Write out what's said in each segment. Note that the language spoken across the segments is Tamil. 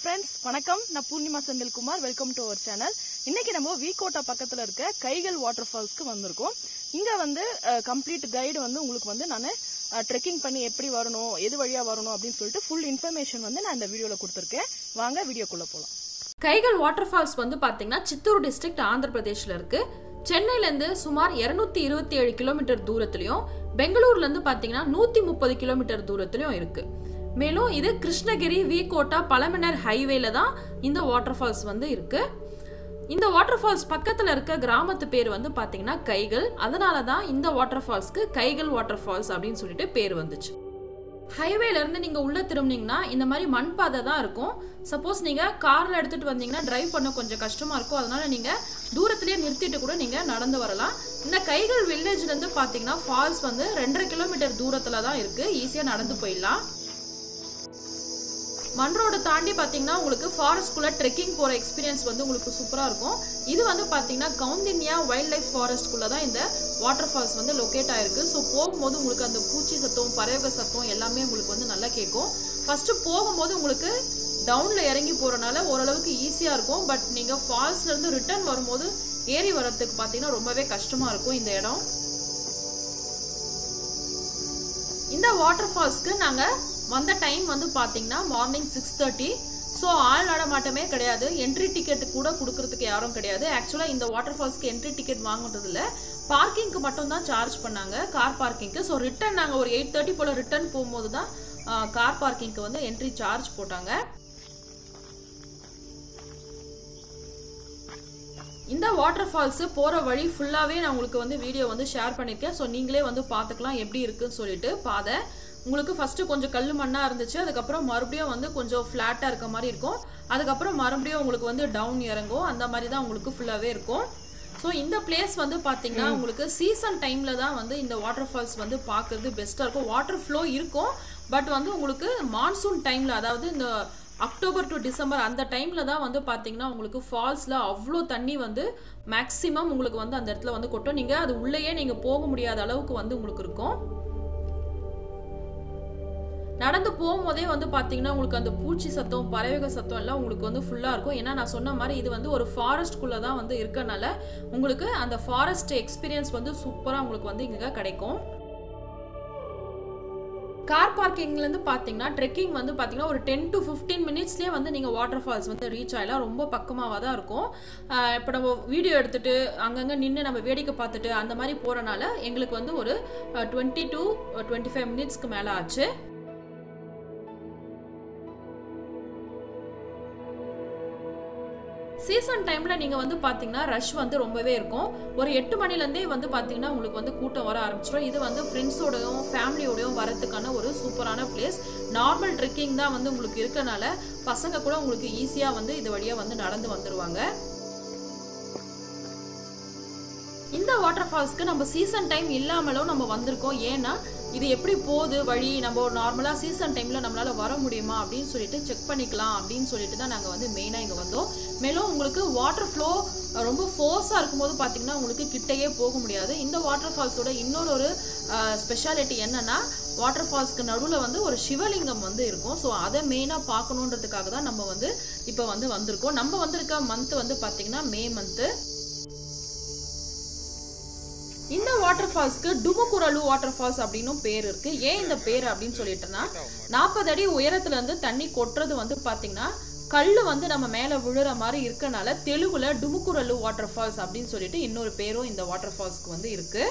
ஃப்ரெண்ட்ஸ் வணக்கம் நான் Poornima Senthilkumar welcome to our channel இன்னைக்கு நம்ம வீகோட்டா பக்கத்துல இருக்க கைகள் வாட்டர் ஃபால்ஸ்க்கு வந்திருக்கோம் இங்க வந்து கம்ப்ளீட் கைடு வந்து உங்களுக்கு வந்து நான் ட்ரெக்கிங் பண்ணி எப்படி வரணும் எது வழியா வரணும் அப்படின்னு சொல்லிட்டு ஃபுல் இன்ஃபர்மேஷன் வந்து நான் இந்த வீடியோல கொடுத்துருக்கேன் வாங்க வீடியோக்குள்ள போலாம் கைகள் வாட்டர் ஃபால்ஸ் வந்து பாத்தீங்கன்னா சித்தூர் டிஸ்ட்ரிக்ட் ஆந்திர பிரதேஷ்ல இருக்கு சென்னையில இருந்து சுமார் 227 கிலோமீட்டர் தூரத்திலயும் பெங்களூர்ல இருந்து பாத்தீங்கன்னா 130 கிலோமீட்டர் தூரத்திலயும் இருக்கு மேலும் இது கிருஷ்ணகிரி வீகோட்டா பழமனர் ஹைவேல தான் இந்த வாட்டர் ஃபால்ஸ் வந்து இருக்கு இந்த வாட்டர் ஃபால்ஸ் பக்கத்துல இருக்க கிராமத்து பேர் வந்து பாத்தீங்கன்னா கைகள் அதனால தான் இந்த வாட்டர் ஃபால்ஸ்க்கு கைகள் வாட்டர் ஃபால்ஸ் அப்படின்னு சொல்லிட்டு பேர் வந்துச்சு ஹைவேல இருந்து நீங்க உள்ள திரும்பினீங்கன்னா இந்த மாதிரி மண் பாதை தான் இருக்கும் சப்போஸ் நீங்க கார்ல எடுத்துட்டு வந்தீங்கன்னா டிரைவ் பண்ண கொஞ்சம் கஷ்டமா இருக்கும் அதனால நீங்க தூரத்திலேயே நிறுத்திட்டு கூட நீங்க நடந்து வரலாம் இந்த கைகள் வில்லேஜ்ல இருந்து பாத்தீங்கன்னா ஃபால்ஸ் வந்து 2.5 கிலோமீட்டர் தூரத்துல தான் இருக்கு ஈஸியா நடந்து போயிடலாம் மண் ரோடு தாண்டி பாத்தீங்கன்னா உங்களுக்கு ஃபாரஸ்ட்குள்ள ட்ரெக்கிங் போற எக்ஸ்பீரியன்ஸ் வந்து உங்களுக்கு சூப்பரா இருக்கும் இது வந்து பாத்தீங்கன்னா கவுந்தின்யா வைல்ட் லைஃப் ஃபாரஸ்ட்குள்ள தான் இந்த வாட்டர் ஃபால்ஸ் வந்து லொகேட் ஆயிருக்கு ஸோ போகும்போது உங்களுக்கு அந்த பூச்சி சத்தம் பறவை சத்தம் எல்லாமே உங்களுக்கு வந்து நல்லா கேட்கும் ஃபர்ஸ்ட் போகும்போது உங்களுக்கு டவுன்ல இறங்கி போறனால ஓரளவுக்கு ஈஸியா இருக்கும் பட் நீங்க ஃபால்ஸ்ல இருந்து ரிட்டர்ன் வரும்போது ஏறி வரதுக்கு பாத்தீங்கன்னா ரொம்பவே கஷ்டமா இருக்கும் இந்த இடம் இந்த வாட்டர் ஃபால்ஸ்க்கு நாங்க வந்த டைம் வந்து பாத்தீங்கன்னா மார்னிங் 6:30 ஸோ ஆள் நடமாட்டமே கிடையாது என்ட்ரி டிக்கெட் கூட கொடுக்கறதுக்கு யாரும் கிடையாது ஆக்சுவலா இந்த வாட்டர் ஃபால்ஸ்க்கு என்ட்ரி டிக்கெட் வாங்குறது இல்ல பார்க்கிங்க்கு மட்டும் தான் சார்ஜ் பண்ணாங்க கார் பார்க்கிங்க்கு ஸோ ரிட்டர்ன் நாங்க ஒரு 8:30 போல ரிட்டர்ன் போகும்போது தான் கார் பார்க்கிங்க்கு வந்து என்ட்ரி சார்ஜ் போட்டாங்க இந்த வாட்டர் ஃபால்ஸ் போற வழி ஃபுல்லாவே நான் உங்களுக்கு வந்து வீடியோ வந்து ஷேர் பண்ணிருக்கேன் ஸோ நீங்களே வந்து பாத்துக்கலாம் எப்படி இருக்குன்னு சொல்லிட்டு பாதை உங்களுக்கு ஃபர்ஸ்ட் கொஞ்சம் கல்லு மண்ணா இருந்துச்சு அதுக்கப்புறம் மறுபடியும் வந்து கொஞ்சம் ஃபிளாட்டா இருக்க மாதிரி இருக்கும் அதுக்கப்புறம் மறுபடியும் உங்களுக்கு வந்து டவுன் இறங்கும் அந்த மாதிரி தான் உங்களுக்கு ஃபுல்லாவே இருக்கும் ஸோ இந்த பிளேஸ் வந்து பாத்தீங்கன்னா உங்களுக்கு சீசன் டைம்ல தான் வந்து இந்த வாட்டர் ஃபால்ஸ் வந்து பாக்குறது பெஸ்டா இருக்கும் வாட்டர் ஃப்ளோ இருக்கும் பட் வந்து உங்களுக்கு மான்சூன் டைம்ல அதாவது இந்த அக்டோபர் டு டிசம்பர் அந்த டைம்ல தான் வந்து பாத்தீங்கன்னா உங்களுக்கு ஃபால்ஸ்ல அவ்வளோ தண்ணி வந்து மேக்சிமம் உங்களுக்கு வந்து அந்த இடத்துல வந்து கொட்டும் நீங்க அது உள்ளேயே நீங்க போக முடியாத அளவுக்கு வந்து உங்களுக்கு இருக்கும் நடந்து போகும்போதே வந்து பாத்தீங்கன்னா உங்களுக்கு அந்த பூச்சி சத்தம் பறவைகள் சத்தம் எல்லாம் உங்களுக்கு வந்து ஃபுல்லா இருக்கும் ஏன்னா நான் சொன்ன மாதிரி இது வந்து ஒரு ஃபாரஸ்ட்குள்ள தான் வந்து இருக்கனால உங்களுக்கு அந்த ஃபாரஸ்ட் எக்ஸ்பீரியன்ஸ் வந்து சூப்பரா உங்களுக்கு வந்து இங்க கிடைக்கும் கார் பார்க்கிங்ல இருந்து பாத்தீங்கன்னா ட்ரெக்கிங் வந்து பாத்தீங்கன்னா ஒரு 10 to 15 மினிட்ஸ்லயே வந்து நீங்க வாட்டர் ஃபால்ஸ் வந்து ரீச் ஆயிடலாம் ரொம்ப பக்கமாவா தான் இருக்கும் இப்போ நம்ம வீடியோ எடுத்துட்டு அங்கங்க நின்று நம்ம வேடிக்கை பார்த்துட்டு அந்த மாதிரி போறனால எங்களுக்கு வந்து ஒரு 20 to 25 மினிட்ஸ்க்கு மேல ஆச்சு சீசன் டைம்ல நீங்க வந்து பாத்தீங்கன்னா ரஷ் வந்து ரொம்பவே இருக்கும் ஒரு 8 மணில இருந்தே வந்து பாத்தீங்கன்னா உங்களுக்கு வந்து கூட்டம் வர ஆரம்பிச்சிடும் இது வந்து ஃப்ரெண்ட்ஸோடயும் ஃபேமிலியோடயும் வரதுக்கான ஒரு சூப்பரான பிளேஸ் நார்மல் ட்ரெக்கிங் தான் வந்து உங்களுக்கு இருக்கனால பசங்க கூட உங்களுக்கு ஈஸியா வந்து இது வழியா வந்து நடந்து வந்துருவாங்க இந்த வாட்டர் ஃபால்ஸ்க்கு நம்ம சீசன் டைம் இல்லாமலும் நம்ம வந்திருக்கோம் ஏன்னா இது எப்படி போகுது வழி நம்ம நார்மலா சீசன் டைம்ல நம்மளால வர முடியுமா அப்படின்னு சொல்லிட்டு செக் பண்ணிக்கலாம் அப்படின்னு சொல்லிட்டு தான் நாங்க வந்து மெயினா இங்க வந்தோம் மேலும் உங்களுக்கு வாட்டர் ஃப்ளோ ரொம்ப ஃபோர்ஸா இருக்கும்போது பாத்தீங்கன்னா உங்களுக்கு கிட்டையே போக முடியாது இந்த வாட்டர் ஃபால்ஸோட இன்னொரு ஸ்பெஷாலிட்டி என்னன்னா வாட்டர் ஃபால்ஸ்க்கு நடுவுல வந்து ஒரு சிவலிங்கம் வந்து இருக்கும் ஸோ அதை மெயினா பார்க்கணுன்றதுக்காக தான் நம்ம வந்து இப்போ வந்து வந்திருக்கோம் நம்ம வந்திருக்க மந்த் வந்து பாத்தீங்கன்னா மே மந்த் இந்த வாட்டர் ஃபால்ஸ்க்கு டுமுகுரலு வாட்டர் ஃபால்ஸ் அப்படின்னு பேர் இருக்கு ஏன் இந்த பேர் அப்படின்னு சொல்லிட்டேன்னா 40 அடி உயரத்துல இருந்து தண்ணி கொட்டுறது வந்து பாத்தீங்கன்னா கல்லு வந்து நம்ம மேல விழுற மாதிரி இருக்கனால தெலுங்குல டுமுகுரலு வாட்டர் ஃபால்ஸ் அப்படின்னு சொல்லிட்டு இன்னொரு பேரும் இந்த வாட்டர் ஃபால்ஸ்க்கு வந்து இருக்கு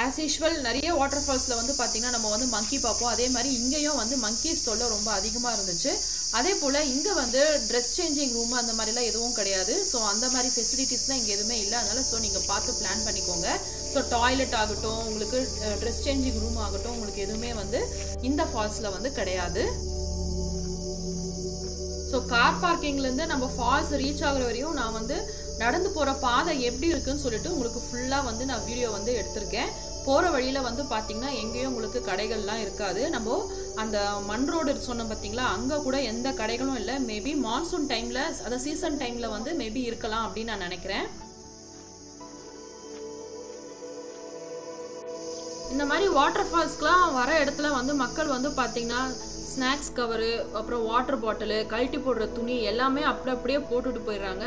ஆஸ் யூஷுவல் நிறைய வாட்டர் ஃபால்ஸ்ல வந்து பாத்தீங்கன்னா நம்ம வந்து மங்கி பார்ப்போம் அதே மாதிரி இங்கேயும் வந்து மங்கீஸ் தொல்லை ரொம்ப அதிகமா இருந்துச்சு அதே போல இங்க வந்து ட்ரெஸ் சேஞ்சிங் ரூம் அந்த மாதிரிலாம் எதுவும் கிடையாது ஸோ அந்த மாதிரி ஃபெசிலிட்டிஸ்லாம் இங்க எதுவுமே இல்லை அதனால ஸோ நீங்க பார்த்து பிளான் பண்ணிக்கோங்க ஸோ டாய்லெட் ஆகட்டும் உங்களுக்கு ட்ரெஸ் சேஞ்சிங் ரூம் ஆகட்டும் உங்களுக்கு எதுவுமே வந்து இந்த ஃபால்ஸ்ல வந்து கிடையாது ஸோ கார் பார்க்கிங்ல இருந்து நம்ம ஃபால்ஸ் ரீச் ஆகுற வரையும் நான் வந்து நடந்து போற பாதை எப்படி இருக்குன்னு சொல்லிட்டு உங்களுக்கு ஃபுல்லா வந்து நான் வீடியோ வந்து எடுத்திருக்கேன் போற வழியில வந்து பாத்தீங்கன்னா எங்கேயும் உங்களுக்கு கடைகள்லாம் இருக்காது நம்ம அந்த மண் ரோடு சொன்னோம் பாத்தீங்களா அங்க கூட எந்த கடைகளும் இல்லை மேபி மான்சூன் டைம்ல அத சீசன் டைம்ல வந்து மேபி இருக்கலாம் அப்படின்னு நான் நினைக்கிறேன் இந்த மாதிரி வாட்டர் ஃபால்ஸ்க்குலாம் வர இடத்துல வந்து மக்கள் வந்து பாத்தீங்கன்னா ஸ்நாக்ஸ் கவரு, அப்புறம் வாட்டர் பாட்டிலு, கழட்டி போடுற துணி எல்லாமே அப்படியே போட்டுட்டு போயிடுறாங்க.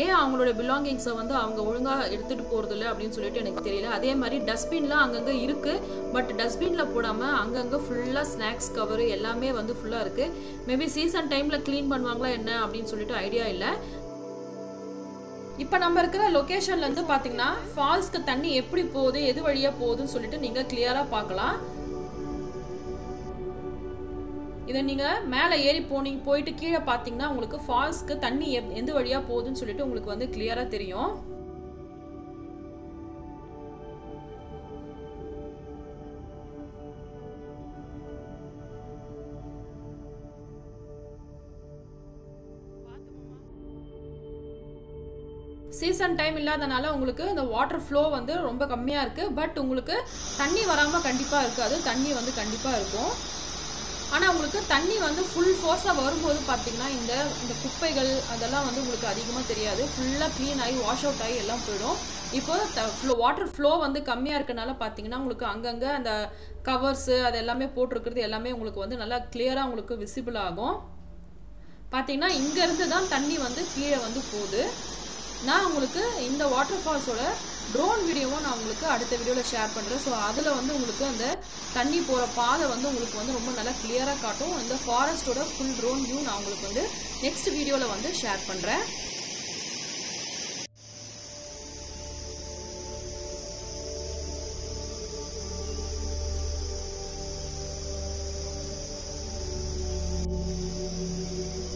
ஏன் அவங்களோட பிலாங்கிங்ஸை வந்து அவங்க ஒழுங்காக எடுத்துகிட்டு போகிறது இல்லை அப்படின்னு சொல்லிட்டு எனக்கு தெரியல. அதே மாதிரி டஸ்ட்பின்லாம் அங்கங்கே இருக்குது, பட் டஸ்ட்பினில் போடாமல் அங்கங்கே ஃபுல்லாக ஸ்நாக்ஸ் கவரு எல்லாமே வந்து ஃபுல்லாக இருக்குது. மேபி சீசன் டைமில் க்ளீன் பண்ணுவாங்களா என்ன அப்படின்னு சொல்லிட்டு ஐடியா இல்லை. இப்போ நம்ம இருக்கிற லொக்கேஷன்லேருந்து பார்த்தீங்கன்னா ஃபால்ஸ்க்கு தண்ணி எப்படி போகுது, எது வழியாக போகுதுன்னு சொல்லிட்டு நீங்கள் கிளியராக பார்க்கலாம். இதை நீங்கள் மேலே ஏறி போயிட்டு கீழே பார்த்தீங்கன்னா உங்களுக்கு ஃபால்ஸ்க்கு தண்ணி எந்த வழியாக போகுதுன்னு சொல்லிட்டு உங்களுக்கு வந்து கிளியராக தெரியும். சீசன் டைம் இல்லாதனால உங்களுக்கு இந்த வாட்டர் ஃப்ளோ வந்து ரொம்ப கம்மியாக இருக்குது. பட் உங்களுக்கு தண்ணி வராமல் கண்டிப்பாக இருக்காது, தண்ணி வந்து கண்டிப்பாக இருக்கும். ஆனால் உங்களுக்கு தண்ணி வந்து ஃபுல் ஃபோர்ஸாக வரும்போது பார்த்தீங்கன்னா இந்த குப்பைகள் அதெல்லாம் வந்து உங்களுக்கு அதிகமாக தெரியாது. ஃபுல்லாக க்ளீன் ஆகி வாஷ் அவுட் ஆகி எல்லாம் போயிடும். இப்போ வாட்டர் ஃப்ளோ வந்து கம்மியாக இருக்கனால பார்த்தீங்கன்னா உங்களுக்கு அங்கங்கே அந்த கவர்ஸு அது எல்லாமே போட்டிருக்கிறது எல்லாமே உங்களுக்கு வந்து நல்லா கிளியராக உங்களுக்கு விசிபிள் ஆகும். பார்த்தீங்கன்னா இங்கேருந்து தான் தண்ணி வந்து கீழே வந்து போகுது. நான் உங்களுக்கு இந்த வாட்டர் ஃபால்ஸோட ட்ரோன் வீடியோவும் நான் உங்களுக்கு அடுத்த வீடியோவில் ஷேர் பண்ணுறேன். ஸோ அதில் வந்து உங்களுக்கு அந்த தண்ணி போகிற பாதை வந்து உங்களுக்கு வந்து ரொம்ப நல்லா கிளியராக காட்டும். இந்த ஃபாரஸ்ட்டோட ஃபுல் ட்ரோன் வியூ நான் உங்களுக்கு வந்து நெக்ஸ்ட் வீடியோவில் வந்து ஷேர் பண்ணுறேன்.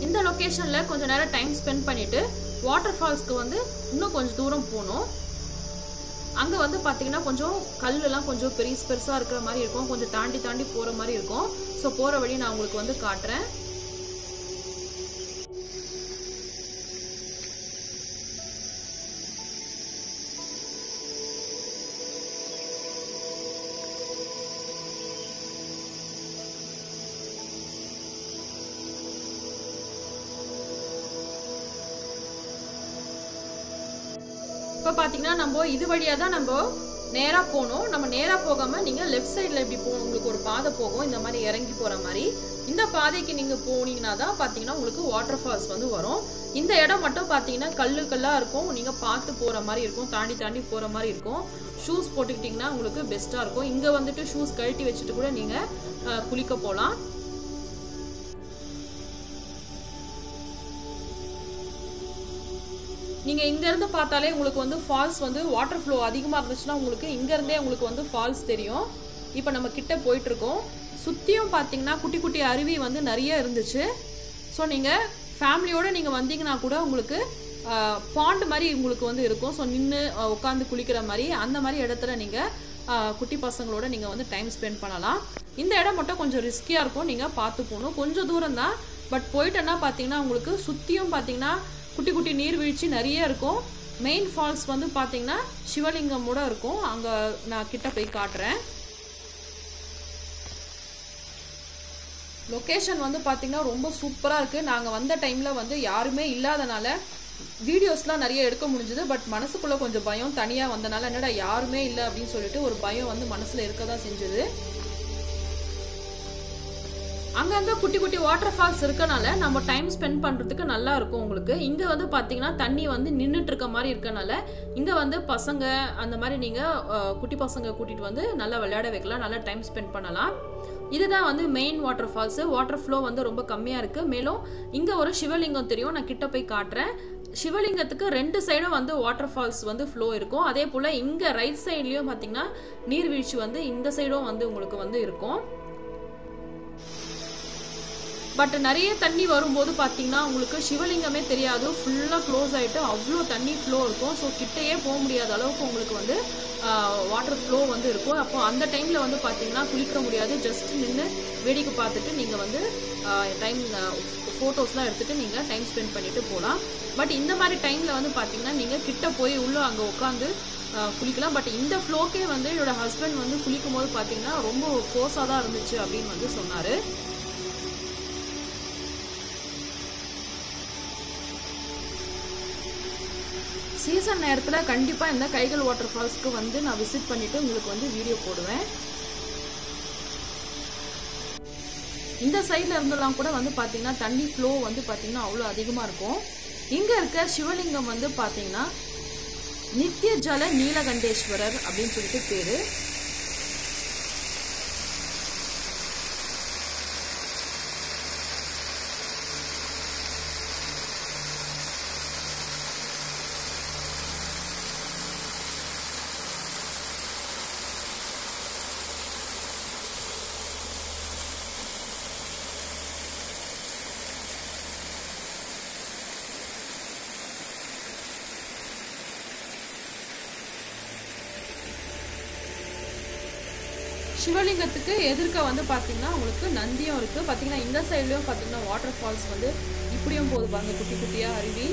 இந்த லொக்கேஷனில் கொஞ்சம் நேரம் டைம் ஸ்பெண்ட் பண்ணிவிட்டு வாட்டர் ஃபால்ஸ்க்கு வந்து இன்னும் கொஞ்சம் தூரம் போகணும். அங்கே வந்து பார்த்தீங்கன்னா கொஞ்சம் கல்லெல்லாம் கொஞ்சம் பெருசாக இருக்கிற மாதிரி இருக்கும், கொஞ்சம் தாண்டி போகிற மாதிரி இருக்கும். ஸோ போகிற வழி நான் உங்களுக்கு வந்து காட்டுறேன். இப்போ பார்த்தீங்கன்னா நம்ம இது வழியாக தான் நம்ம நேராக போகணும். நம்ம நேராக போகாமல் நீங்கள் லெஃப்ட் சைடில் இப்படி உங்களுக்கு ஒரு பாதை போகும், இந்த மாதிரி இறங்கி போகிற மாதிரி. இந்த பாதைக்கு நீங்கள் போனீங்கன்னா தான் பார்த்தீங்கன்னா உங்களுக்கு வாட்டர் ஃபால்ஸ் வந்து வரும். இந்த இடம் மட்டும் பார்த்தீங்கன்னா கல்லாக இருக்கும், நீங்கள் பார்த்து போகிற மாதிரி இருக்கும், தாண்டி போகிற மாதிரி இருக்கும். ஷூஸ் போட்டுக்கிட்டிங்கன்னா உங்களுக்கு பெஸ்ட்டாக இருக்கும். இங்கே வந்துட்டு ஷூஸ் கழட்டி வச்சுட்டு கூட நீங்கள் குளிக்க போகலாம். நீங்கள் இங்கேருந்து பார்த்தாலே உங்களுக்கு வந்து ஃபால்ஸ் வந்து வாட்டர் ஃப்ளோ அதிகமாக இருந்துச்சுன்னா உங்களுக்கு இங்கேருந்தே உங்களுக்கு வந்து ஃபால்ஸ் தெரியும். இப்போ நம்ம கிட்ட போயிட்டுருக்கோம். சுற்றியும் பார்த்தீங்கன்னா குட்டி அருவி வந்து நிறைய இருந்துச்சு. ஸோ நீங்கள் ஃபேமிலியோடு நீங்கள் வந்தீங்கன்னா கூட உங்களுக்கு பாண்ட் மாதிரி உங்களுக்கு வந்து இருக்கும். ஸோ நின்று உட்காந்து குளிக்கிற மாதிரி அந்த மாதிரி இடத்துல நீங்கள் குட்டி பசங்களோட நீங்கள் வந்து டைம் ஸ்பெண்ட் பண்ணலாம். இந்த இடம் மட்டும் கொஞ்சம் ரிஸ்கியாக இருக்கும், நீங்கள் பார்த்து போகணும். கொஞ்சம் தூரம் தான், பட் போயிட்டேன்னா பார்த்தீங்கன்னா உங்களுக்கு சுற்றியும் பார்த்தீங்கன்னா குட்டி நீர்வீழ்ச்சி நிறைய இருக்கும். மெயின் ஃபால்ஸ் வந்து பார்த்தீங்கன்னா சிவலிங்கமோட இருக்கும். அங்கே நான் கிட்ட போய் காட்டுறேன். லொக்கேஷன் வந்து பார்த்தீங்கன்னா ரொம்ப சூப்பராக இருக்குது. நாங்கள் வந்த டைமில் வந்து யாருமே இல்லாதனால வீடியோஸ்லாம் நிறைய எடுக்க முடிஞ்சுது. பட் மனசுக்குள்ளே கொஞ்சம் பயம், தனியாக வந்தனால என்னடா யாருமே இல்லை அப்படின்னு சொல்லிட்டு ஒரு பயம் வந்து மனசில் இருக்க தான் செஞ்சது. அங்கங்கே குட்டி வாட்டர் ஃபால்ஸ் இருக்கனால நம்ம டைம் ஸ்பெண்ட் பண்ணுறதுக்கு நல்லா இருக்கும் உங்களுக்கு. இங்கே வந்து பார்த்தீங்கன்னா தண்ணி வந்து நின்றுட்டு இருக்க மாதிரி இருக்கனால இங்கே வந்து பசங்க அந்த மாதிரி நீங்கள் குட்டி பசங்க கூட்டிகிட்டு வந்து நல்லா விளையாட வைக்கலாம், நல்லா டைம் ஸ்பெண்ட் பண்ணலாம். இதுதான் வந்து main water falls. Water flow வந்து ரொம்ப கம்மியாக இருக்குது. மேலும் இங்கே ஒரு சிவலிங்கம் தெரியும், நான் கிட்ட போய் காட்டுறேன். சிவலிங்கத்துக்கு ரெண்டு சைடும் வந்து வாட்டர் ஃபால்ஸ் வந்து ஃப்ளோ இருக்கும். அதே போல் இங்கே ரைட் சைட்லேயும் பார்த்தீங்கன்னா நீர்வீழ்ச்சி வந்து இந்த சைடும் வந்து உங்களுக்கு வந்து இருக்கும். பட் நிறைய தண்ணி வரும்போது பார்த்தீங்கன்னா உங்களுக்கு சிவலிங்கமே தெரியாது, ஃபுல்லாக க்ளோஸ் ஆகிட்டு அவ்வளோ தண்ணி ஃப்ளோ இருக்கும். ஸோ கிட்டையே போக முடியாத அளவுக்கு உங்களுக்கு வந்து வாட்டர் ஃப்ளோ வந்து இருக்கும். அப்போ அந்த டைமில் வந்து பார்த்தீங்கன்னா குளிக்க முடியாது, ஜஸ்ட் நின்று வேடிக்கை பார்த்துட்டு நீங்கள் வந்து டைம் ஃபோட்டோஸ்லாம் எடுத்துகிட்டு நீங்கள் டைம் ஸ்பெண்ட் பண்ணிவிட்டு போகலாம். பட் இந்த மாதிரி டைமில் வந்து பார்த்தீங்கன்னா நீங்கள் கிட்ட போய் உள்ளே அங்கே உட்காந்து குளிக்கலாம். பட் இந்த ஃப்ளோக்கே வந்து என்னோடய ஹஸ்பண்ட் வந்து குளிக்கும் போது பார்த்தீங்கன்னா ரொம்ப ஃபோர்ஸாக தான் இருந்துச்சு அப்படின்னு வந்து சொன்னார். சீசன் நேரத்தில் கண்டிப்பாக இந்த கைகள் வாட்டர் ஃபால்ஸ்க்கு வந்து நான் விசிட் பண்ணிவிட்டு உங்களுக்கு வந்து வீடியோ போடுவேன். இந்த சைடில் இருந்தெல்லாம் கூட வந்து பார்த்தீங்கன்னா தண்ணி ஃப்ளோ வந்து பார்த்தீங்கன்னா அவ்வளோ அதிகமாக இருக்கும். இங்கே இருக்க சிவலிங்கம் வந்து பார்த்தீங்கன்னா நித்திய ஜல நீலகண்டேஸ்வரர் அப்படின்னு சொல்லிட்டு பேரு. சிவலிங்கத்துக்கு எதிர்க்க வந்து பார்த்தீங்கன்னா உங்களுக்கு நந்தியும் இருக்குது. பார்த்தீங்கன்னா இந்த சைட்லேயும் பார்த்தீங்கன்னா வாட்டர் ஃபால்ஸ் வந்து இப்படியும் போகுது பாருங்க, குட்டி குட்டியாக அருவி.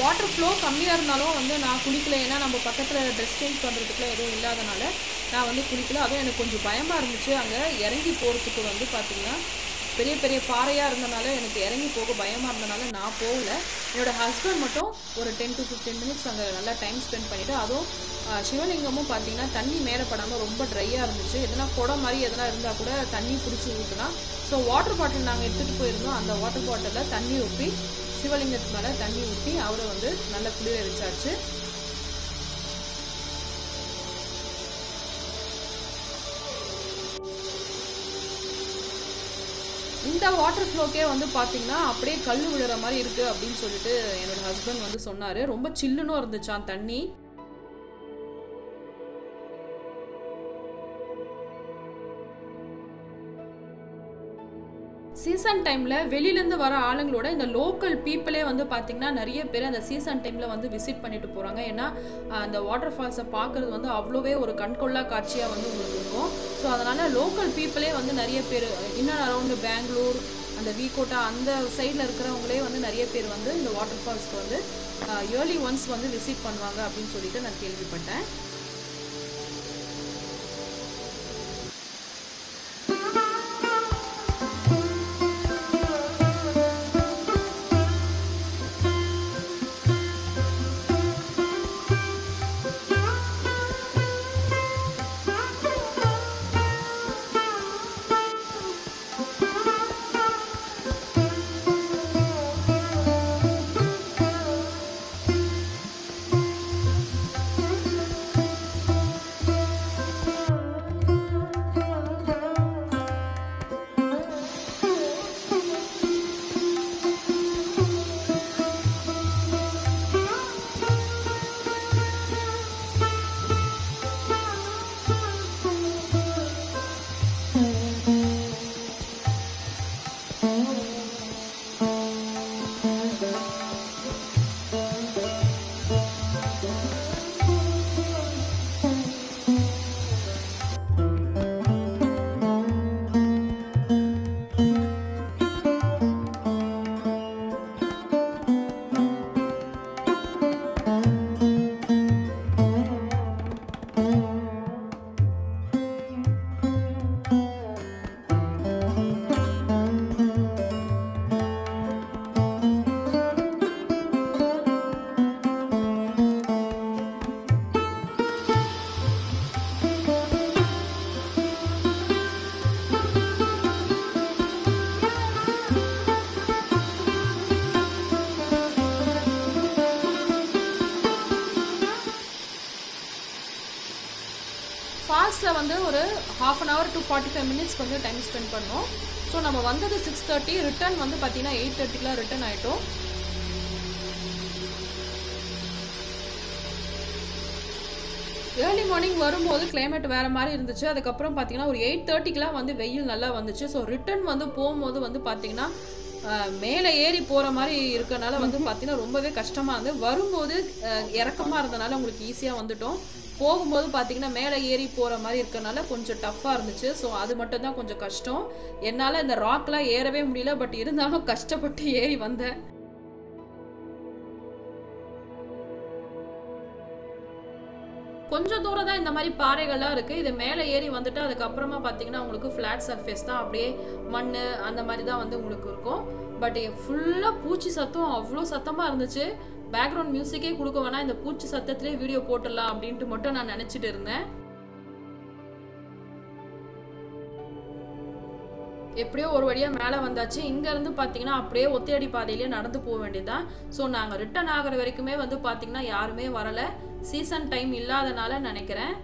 வாட்டர் ஃப்ளோ கம்மியாக இருந்தாலும் வந்து நான் குளிக்கல. ஏன்னா நம்ம பக்கத்தில் ட்ரெஸ் சேஞ்ச் பண்ணுறதுக்குலாம் எதுவும் இல்லாதனால நான் வந்து குளிக்கல. அதுவும் எனக்கு கொஞ்சம் பயமாக இருந்துச்சு. அங்கே இறங்கி போகிறதுக்கு வந்து பார்த்திங்கன்னா பெரிய பெரிய பாறையாக இருந்தனால எனக்கு இறங்கி போக பயமாக இருந்தனால நான் போகல. என்னோடய ஹஸ்பண்ட் மட்டும் ஒரு 10 to 15 மினிட்ஸ் அங்கே நல்லா டைம் ஸ்பெண்ட் பண்ணிவிட்டு, அதுவும் சிவலிங்கமும் பார்த்திங்கன்னா தண்ணி மேலே படாமல் ரொம்ப ட்ரையாக இருந்துச்சு. எதனா குடம் மாதிரி எதனா இருந்தால் கூட தண்ணி பிடிச்சி ஊற்றலாம். ஸோ வாட்டர் பாட்டில் நாங்கள் எடுத்துகிட்டு போயிருந்தோம். அந்த வாட்டர் பாட்டிலில் தண்ணி ஊற்றி சிவலிங்கத்து மேலே தண்ணி ஊற்றி அவரை வந்து நல்லா குளிர வச்சாச்சு. இந்த வாட்டர் ஃப்ளோக்கே வந்து பார்த்தீங்கன்னா அப்படியே கல் விழுற மாதிரி இருக்குது அப்படின்னு சொல்லிட்டு என்னோட ஹஸ்பண்ட் வந்து சொன்னார். ரொம்ப சில்லுன்னு இருந்துச்சான் தண்ணி. சீசன் டைமில் வெளியிலேருந்து வர ஆளுங்களோட இந்த லோக்கல் பீப்புளே வந்து பார்த்திங்கன்னா நிறைய பேர் அந்த சீசன் டைமில் வந்து விசிட் பண்ணிட்டு போகிறாங்க. ஏன்னா அந்த வாட்டர் ஃபால்ஸை பார்க்குறது வந்து அவ்வளோவே ஒரு கண்கொள்ளா காட்சியாக வந்து உங்களுக்கு இருக்கும். ஸோ அதனால் லோக்கல் பீப்புளே வந்து நிறைய பேர் இன்னும் அரௌண்டு பெங்களூர், அந்த வீகோட்டா அந்த சைடில் இருக்கிறவங்களே வந்து நிறைய பேர் வந்து இந்த வாட்டர் ஃபால்ஸ்க்கு வந்து இயர்லி ஒன்ஸ் வந்து விசிட் பண்ணுவாங்க அப்படின்னு சொல்லிட்டு நான் கேள்விப்பட்டேன். ட்ரெக்கிங்கில் வந்து ஒரு ½ an hour to 45 minutes வந்து டைம் ஸ்பெண்ட் பண்ணோம். ஸோ நம்ம வந்தது 6:30, ரிட்டர்ன் வந்து பார்த்தீங்கன்னா 8:30க்குலாம் ரிட்டர்ன் ஆகிட்டோம். ஏர்லி மார்னிங் வரும்போது கிளைமேட் வேறு மாதிரி இருந்துச்சு. அதுக்கப்புறம் பார்த்தீங்கன்னா ஒரு 8:30க்குலாம் வந்து வெயில் நல்லா வந்துச்சு. ஸோ ரிட்டர்ன் வந்து போகும்போது வந்து பார்த்தீங்கன்னா மேலே ஏறி போகிற மாதிரி இருக்கனால வந்து பார்த்தீங்கன்னா ரொம்பவே கஷ்டமாக இருந்தது. வரும்போது இறக்கமாக இருந்தனால உங்களுக்கு ஈஸியாக வந்துட்டோம். போகும்போது பார்த்தீங்கன்னா மேலே ஏறி போகிற மாதிரி இருக்கனால கொஞ்சம் டஃப்பாக இருந்துச்சு. ஸோ அது மட்டும் தான் கொஞ்சம் கஷ்டம். என்னால் இந்த ராக்லாம் ஏறவே முடியல, பட் இருந்தாலும் கஷ்டப்பட்டு ஏறி வந்தேன். கொஞ்சம் தூரம் தான் இந்த மாதிரி பாறைகள்லாம் இருக்குது. இது மேலே ஏறி வந்துட்டு அதுக்கப்புறமா பார்த்தீங்கன்னா உங்களுக்கு ஃப்ளாட் சர்ஃபேஸ் தான், அப்படியே மண் அந்த மாதிரி தான் வந்து உங்களுக்கு இருக்கும். பட் ஃபுல்லாக பூச்சி சத்தம் அவ்வளோ சத்தமாக இருந்துச்சு. பேக்ரவுண்ட் மியூசிக்கே கொடுக்க வேணாம், இந்த பூச்சி சத்தத்திலே வீடியோ போட்டுடலாம் அப்படின்ட்டு மட்டும் நான் நினச்சிட்டு இருந்தேன். எப்படியோ ஒரு வழியாக மேலே வந்தாச்சு. இங்கேருந்து பார்த்தீங்கன்னா அப்படியே ஒத்தையடி பாதையிலே நடந்து போக வேண்டியதுதான். ஸோ நாங்கள் ரிட்டர்ன் ஆகிற வரைக்குமே வந்து பார்த்தீங்கன்னா யாருமே வரலை. சீசன் டைம் இல்லாதனால நினைக்கிறேன்.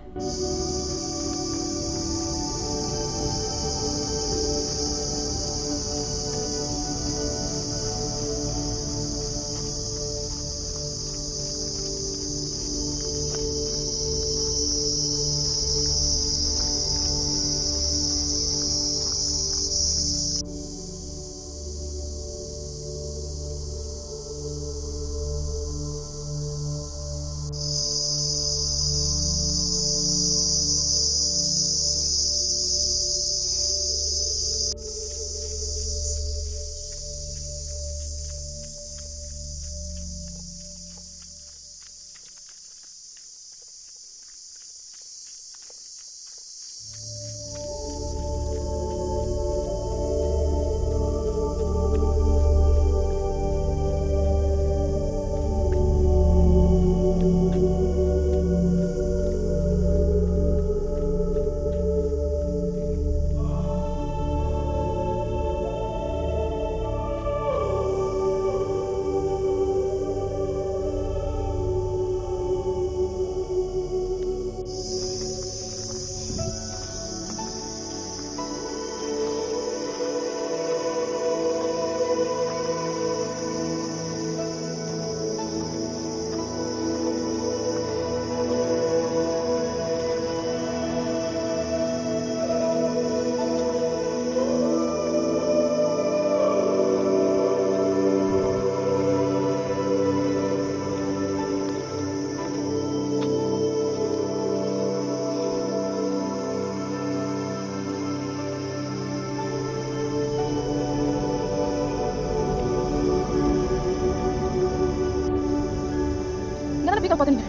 பார்த்தீங்க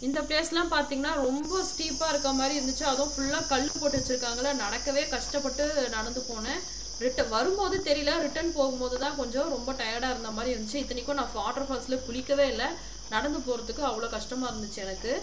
இந்த பிளேஸ்லாம் பார்த்தீங்கன்னா ரொம்ப ஸ்டீப்பாக இருக்க மாதிரி இருந்துச்சு. அதுவும் ஃபுல்லாக கல் போட்டு வச்சுருக்காங்களே, நடக்கவே கஷ்டப்பட்டு நடந்து போனேன். வரும்போது தெரியல, ரிட்டர்ன் போகும்போது தான் கொஞ்சம் ரொம்ப டயர்டாக இருந்த மாதிரி இருந்துச்சு. இத்தனைக்கும் நான் வாட்டர் ஃபால்ஸில் குளிக்கவே இல்லை. நடந்து போகிறதுக்கு அவ்வளோ கஷ்டமாக இருந்துச்சு எனக்கு.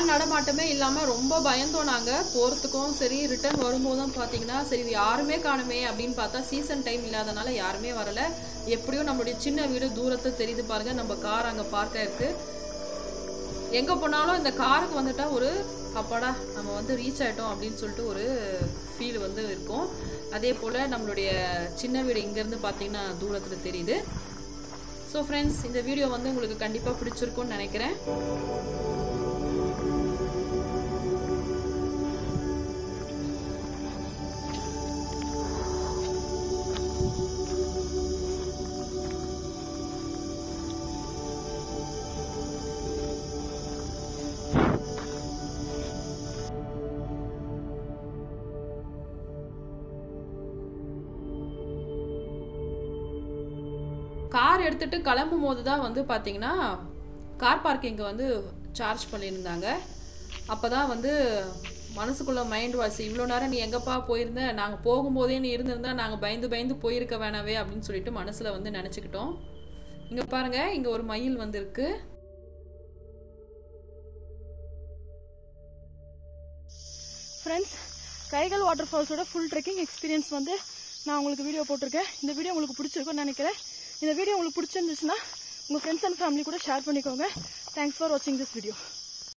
ஆள் நடமாட்டமே இல்லாம ரொம்ப பயந்தோம் நாங்க போறதுக்கும் சரி ரிட்டர்ன் வரும்போதும் பாத்தீங்கன்னா சரி யாருமே காணுமே அப்படின்னு பார்த்தா சீசன் டைம் இல்லாதனால யாருமே வரல. எப்படியும் நம்மளுடைய சின்ன வீடு தூரத்தை தெரியுது பாருங்க, நம்ம கார் அங்க பார்க் ஆயிருக்கு. எங்க போனாலும் இந்த காருக்கு வந்துட்டா ஒரு அப்பாடா நம்ம வந்து ரீச் ஆயிட்டோம் அப்படின்னு சொல்லிட்டு ஒரு ஃபீல் வந்து இருக்கும். அதே போல் நம்மளுடைய சின்ன வீடு இங்கேருந்து பார்த்தீங்கன்னா தூரத்தில் தெரியுது. ஸோ ஃப்ரெண்ட்ஸ், இந்த வீடியோ வந்து உங்களுக்கு கண்டிப்பாக பிடிச்சிருக்கும்னு நினைக்கிறேன். கார் எடுத்துட்டு கிளம்பும் போது தான் வந்து பார்த்தீங்கன்னா கார் பார்க்கிங்கை வந்து சார்ஜ் பண்ணியிருந்தாங்க. அப்போ தான் வந்து மனசுக்குள்ள மைண்ட் வாய்ஸ், இவ்வளோ நேரம் நீ எங்கப்பா போயிருந்த, நாங்கள் போகும்போதே நீ இருந்திருந்தா நாங்கள் பயந்து போயிருக்க வேணாவே அப்படின்னு சொல்லிட்டு மனசில் வந்து நினச்சிக்கிட்டோம். இங்கே பாருங்கள், இங்கே ஒரு மயில் வந்துருக்கு. ஃப்ரெண்ட்ஸ், கைகள் வாட்டர் ஃபால்ஸோட ஃபுல் ட்ரெக்கிங் எக்ஸ்பீரியன்ஸ் வந்து நான் உங்களுக்கு வீடியோ போட்டிருக்கேன். இந்த வீடியோ உங்களுக்கு பிடிச்சிருக்கும்னு நினைக்கிறேன். இந்த வீடியோ உங்களுக்கு பிடிச்சிருந்துச்சுன்னா உங்கள் ஃப்ரெண்ட்ஸ் அண்ட் ஃபேமிலி கூட ஷேர் பண்ணிக்கோங்க. தேங்க்ஸ் ஃபார் வாட்சிங் திஸ் வீடியோ.